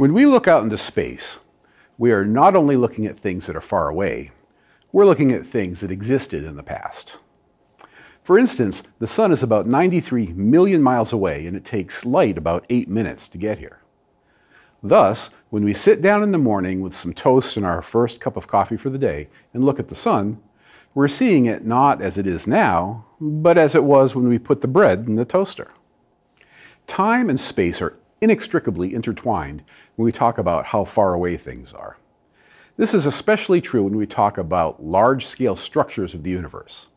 When we look out into space, we are not only looking at things that are far away, we're looking at things that existed in the past. For instance, the sun is about 93 million miles away and it takes light about 8 minutes to get here. Thus, when we sit down in the morning with some toast and our first cup of coffee for the day and look at the sun, we're seeing it not as it is now, but as it was when we put the bread in the toaster. Time and space are inextricably intertwined when we talk about how far away things are. This is especially true when we talk about large-scale structures of the universe.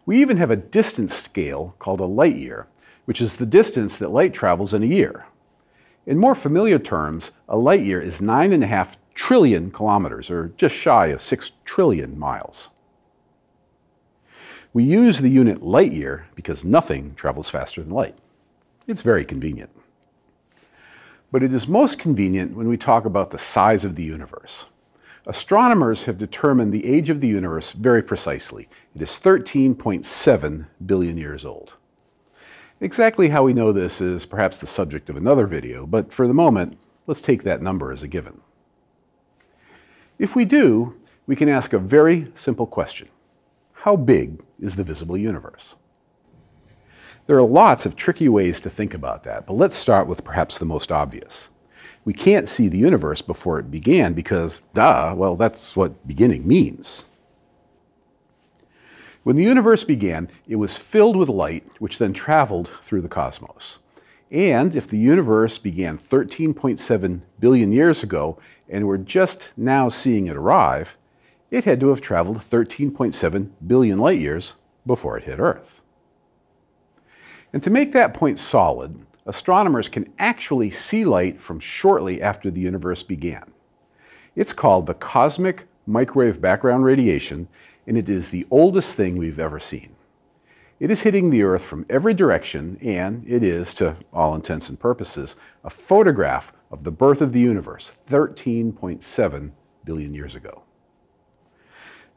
We even have a distance scale called a light year, which is the distance that light travels in a year. In more familiar terms, a light year is 9.5 trillion kilometers, or just shy of 6 trillion miles. We use the unit light year because nothing travels faster than light. It's very convenient. But it is most convenient when we talk about the size of the universe. Astronomers have determined the age of the universe very precisely. It is 13.7 billion years old. Exactly how we know this is perhaps the subject of another video, but for the moment, let's take that number as a given. If we do, we can ask a very simple question. How big is the visible universe? There are lots of tricky ways to think about that, but let's start with perhaps the most obvious. We can't see the universe before it began because, well, that's what beginning means. When the universe began, it was filled with light, which then traveled through the cosmos. And if the universe began 13.7 billion years ago, and we're just now seeing it arrive, it had to have traveled 13.7 billion light years before it hit Earth. And to make that point solid, astronomers can actually see light from shortly after the universe began. It's called the cosmic microwave background radiation, and it is the oldest thing we've ever seen. It is hitting the Earth from every direction, and it is, to all intents and purposes, a photograph of the birth of the universe 13.7 billion years ago.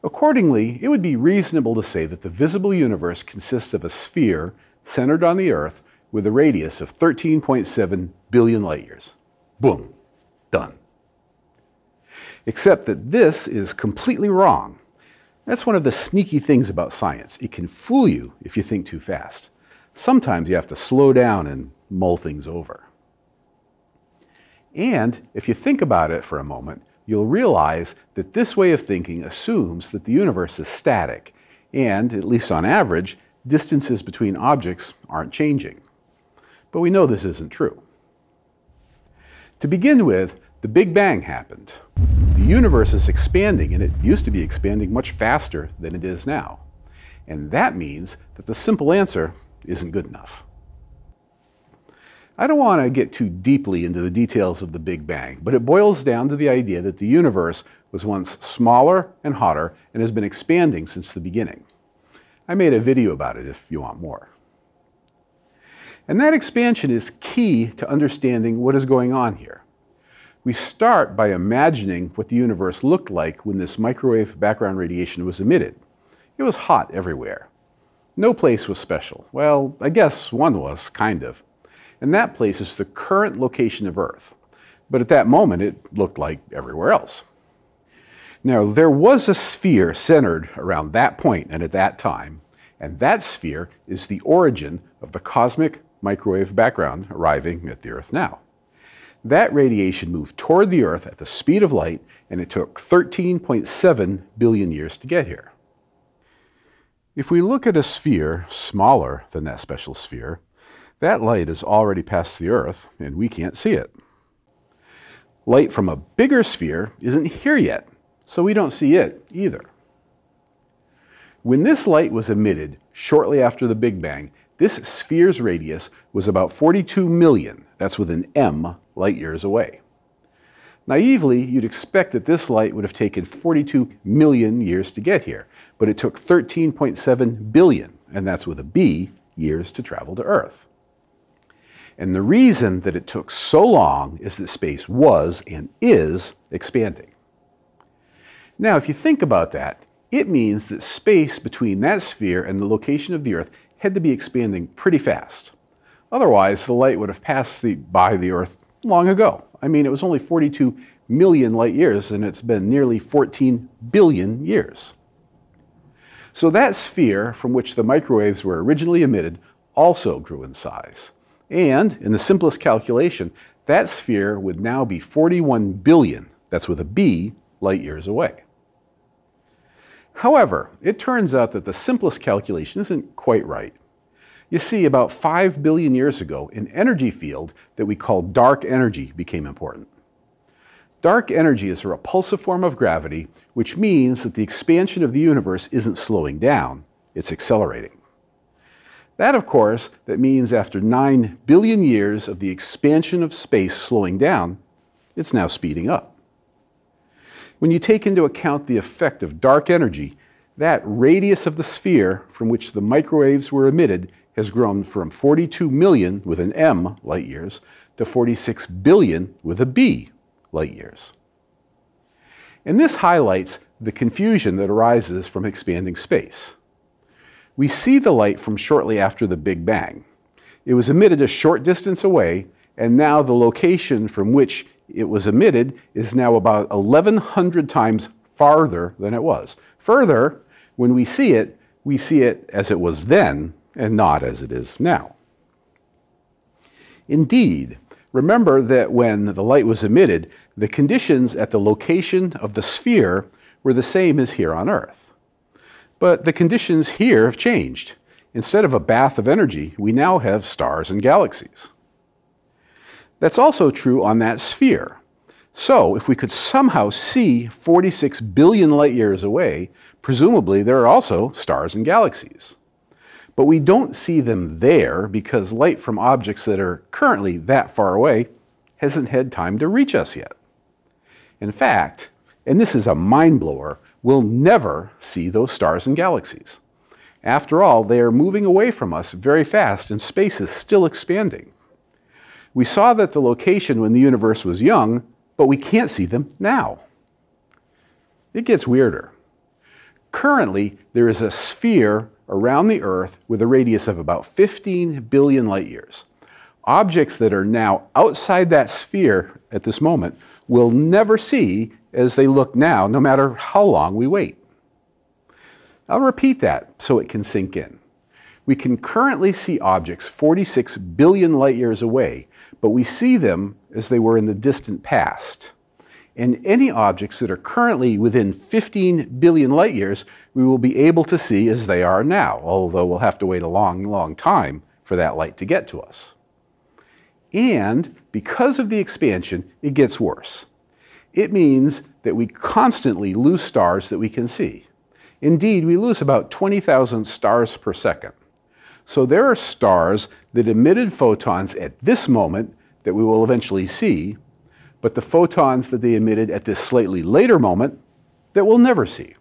Accordingly, it would be reasonable to say that the visible universe consists of a sphere centered on the Earth with a radius of 13.7 billion light years. Boom, done. Except that this is completely wrong. That's one of the sneaky things about science. It can fool you if you think too fast. Sometimes you have to slow down and mull things over. And if you think about it for a moment, you'll realize that this way of thinking assumes that the universe is static, and, at least on average, distances between objects aren't changing. But we know this isn't true. To begin with, the Big Bang happened. The universe is expanding, and it used to be expanding much faster than it is now. And that means that the simple answer isn't good enough. I don't want to get too deeply into the details of the Big Bang, but it boils down to the idea that the universe was once smaller and hotter and has been expanding since the beginning. I made a video about it if you want more. And that expansion is key to understanding what is going on here. We start by imagining what the universe looked like when this microwave background radiation was emitted. It was hot everywhere. No place was special. Well, I guess one was, kind of. And that place is the current location of Earth. But at that moment, it looked like everywhere else. Now, there was a sphere centered around that point and at that time, and that sphere is the origin of the cosmic microwave background arriving at the Earth now. That radiation moved toward the Earth at the speed of light, and it took 13.7 billion years to get here. If we look at a sphere smaller than that special sphere, that light has already passed the Earth, and we can't see it. Light from a bigger sphere isn't here yet, so we don't see it either. When this light was emitted shortly after the Big Bang, this sphere's radius was about 42 million, that's with an M, light years away. Naively, you'd expect that this light would have taken 42 million years to get here, but it took 13.7 billion, and that's with a B, years to travel to Earth. And the reason that it took so long is that space was and is expanding. Now, if you think about that, it means that space between that sphere and the location of the Earth had to be expanding pretty fast. Otherwise, the light would have passed by the Earth long ago. I mean, it was only 42 million light years, and it's been nearly 14 billion years. So that sphere from which the microwaves were originally emitted also grew in size. And in the simplest calculation, that sphere would now be 41 billion, that's with a B, light years away. However, it turns out that the simplest calculation isn't quite right. You see, about 5 billion years ago, an energy field that we call dark energy became important. Dark energy is a repulsive form of gravity, which means that the expansion of the universe isn't slowing down, it's accelerating. That, of course, that means after 9 billion years of the expansion of space slowing down, it's now speeding up. When you take into account the effect of dark energy, that radius of the sphere from which the microwaves were emitted has grown from 42 million with an M light years to 46 billion with a B light years. And this highlights the confusion that arises from expanding space. We see the light from shortly after the Big Bang. It was emitted a short distance away, and now the location from which it was emitted is now about 1,100 times farther than it was. Further, when we see it as it was then and not as it is now. Indeed, remember that when the light was emitted, the conditions at the location of the sphere were the same as here on Earth. But the conditions here have changed. Instead of a bath of energy, we now have stars and galaxies. That's also true on that sphere. So if we could somehow see 46 billion light years away, presumably there are also stars and galaxies. But we don't see them there because light from objects that are currently that far away hasn't had time to reach us yet. In fact, and this is a mind blower, we'll never see those stars and galaxies. After all, they are moving away from us very fast and space is still expanding. We saw that the location when the universe was young, but we can't see them now. It gets weirder. Currently, there is a sphere around the Earth with a radius of about 15 billion light years. Objects that are now outside that sphere at this moment will never see as they look now, no matter how long we wait. I'll repeat that so it can sink in. We can currently see objects 46 billion light years away, but we see them as they were in the distant past. And any objects that are currently within 15 billion light years, we will be able to see as they are now, although we'll have to wait a long, long time for that light to get to us. And because of the expansion, it gets worse. It means that we constantly lose stars that we can see. Indeed, we lose about 20,000 stars per second. So there are stars that emitted photons at this moment that we will eventually see, but the photons that they emitted at this slightly later moment that we'll never see.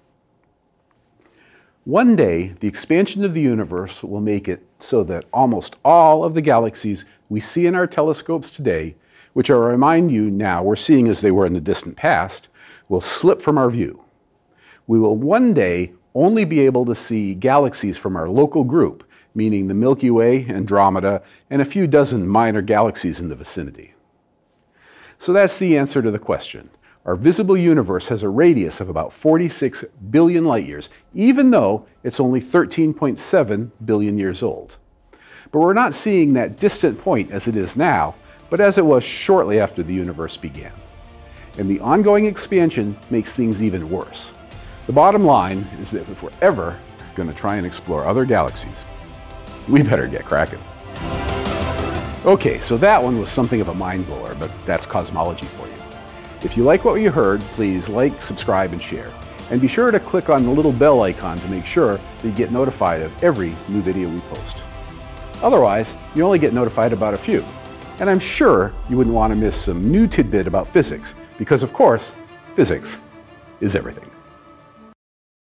One day, the expansion of the universe will make it so that almost all of the galaxies we see in our telescopes today, which I remind you now we're seeing as they were in the distant past, will slip from our view. We will one day only be able to see galaxies from our local group, meaning the Milky Way, Andromeda, and a few dozen minor galaxies in the vicinity. So that's the answer to the question. Our visible universe has a radius of about 46 billion light years, even though it's only 13.7 billion years old. But we're not seeing that distant point as it is now, but as it was shortly after the universe began. And the ongoing expansion makes things even worse. The bottom line is that if we're ever going to try and explore other galaxies, we better get cracking. Okay, so that one was something of a mind blower, but that's cosmology for you. If you like what you heard, please like, subscribe, and share. And be sure to click on the little bell icon to make sure that you get notified of every new video we post. Otherwise, you only get notified about a few. And I'm sure you wouldn't want to miss some new tidbit about physics, because of course, physics is everything.